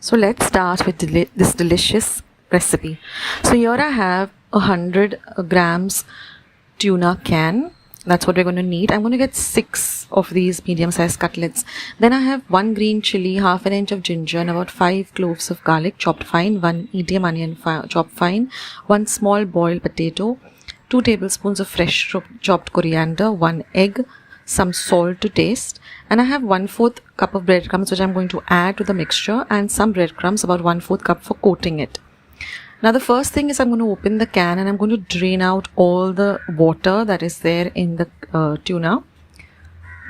So let's start with this delicious recipe. So here I have 100 grams tuna can. That's what we're going to need. I'm going to get 6 of these medium-sized cutlets. Then I have 1 green chilli, half an inch of ginger, and about 5 cloves of garlic chopped fine, 1 medium onion chopped fine, 1 small boiled potato, 2 tablespoons of fresh chopped coriander, 1 egg, some salt to taste, and I have 1/4 cup of breadcrumbs which I'm going to add to the mixture, and some breadcrumbs, about 1/4 cup for coating it. Now the first thing is I'm going to open the can and I'm going to drain out all the water that is there in the tuna.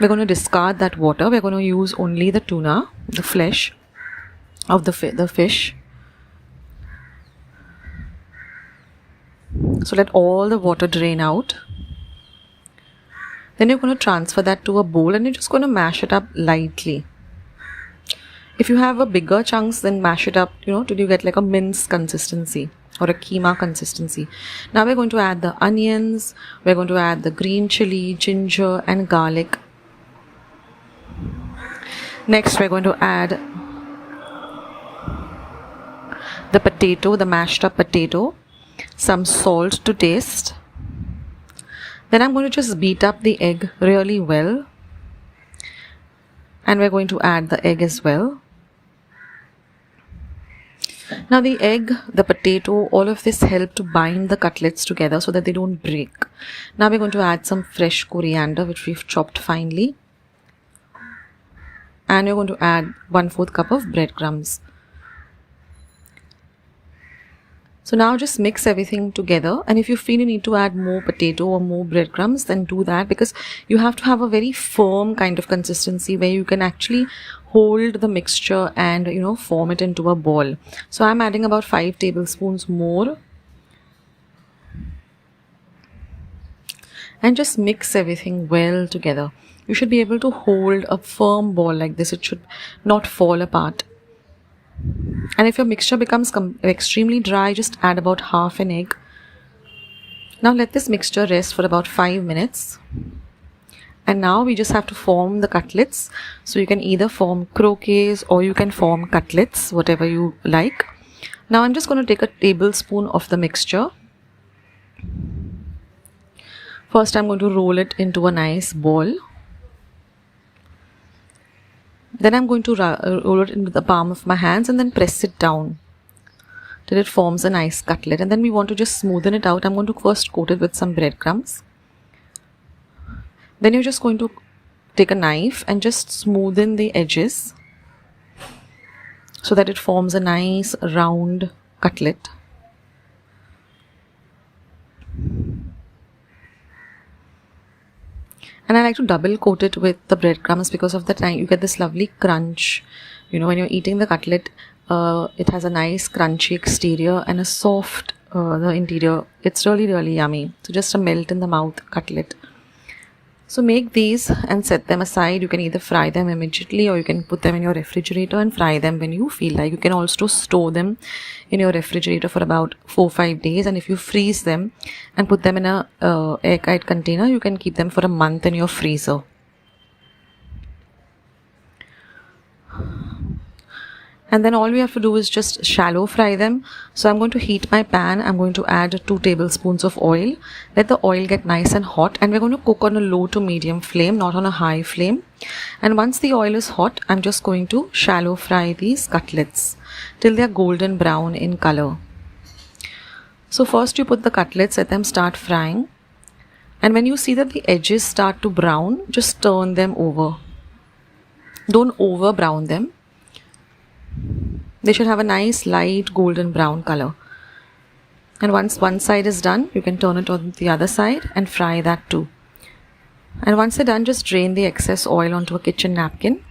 We're going to discard that water. We're going to use only the tuna, the flesh of the fish. So let all the water drain out. Then you're going to transfer that to a bowl and you're just going to mash it up lightly. If you have a bigger chunks, then mash it up, till you get like a mince consistency or a keema consistency. Now we're going to add the onions, we're going to add the green chili, ginger and garlic. Next we're going to add the potato, the mashed up potato, some salt to taste. Then I'm going to just beat up the egg really well, and we're going to add the egg as well. Now the egg, the potato, all of this help to bind the cutlets together so that they don't break. Now we're going to add some fresh coriander which we've chopped finely, and we're going to add 1/4 cup of breadcrumbs. So now just mix everything together, and if you feel you need to add more potato or more breadcrumbs, then do that, because you have to have a very firm kind of consistency where you can actually hold the mixture and form it into a ball. So I'm adding about 5 tablespoons more, and just mix everything well together. You should be able to hold a firm ball like this. It should not fall apart. And if your mixture becomes extremely dry, just add about half an egg. Now let this mixture rest for about 5 minutes. And now we just have to form the cutlets. So you can either form croquets or you can form cutlets, whatever you like. Now I'm just going to take a tablespoon of the mixture. First I'm going to roll it into a nice ball. Then I'm going to roll it into the palm of my hands and then press it down till it forms a nice cutlet. And then we want to just smoothen it out. I'm going to first coat it with some breadcrumbs. Then you're just going to take a knife and just smoothen the edges so that it forms a nice round cutlet. And I like to double coat it with the breadcrumbs because of the time you get this lovely crunch. When you're eating the cutlet, it has a nice crunchy exterior and a soft the interior. It's really, really yummy. So just a melt in the mouth cutlet. So make these and set them aside. You can either fry them immediately or you can put them in your refrigerator and fry them when you feel like. You can also store them in your refrigerator for about 4-5 days, and if you freeze them and put them in a airtight container, you can keep them for a month in your freezer. And then all we have to do is just shallow fry them. So I'm going to heat my pan. I'm going to add 2 tablespoons of oil. Let the oil get nice and hot, and we're going to cook on a low to medium flame, not on a high flame. And once the oil is hot, I'm just going to shallow fry these cutlets till they're golden brown in color. So first you put the cutlets, let them start frying. And when you see that the edges start to brown, just turn them over. Don't over brown them. They should have a nice light golden brown color. And once one side is done, you can turn it on the other side and fry that too. And once they're done, just drain the excess oil onto a kitchen napkin.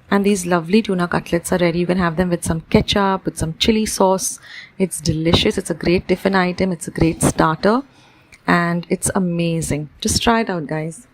And these lovely tuna cutlets are ready. You can have them with some ketchup, with some chili sauce. It's delicious. It's a great tiffin item. It's a great starter. And it's amazing. Just try it out, guys.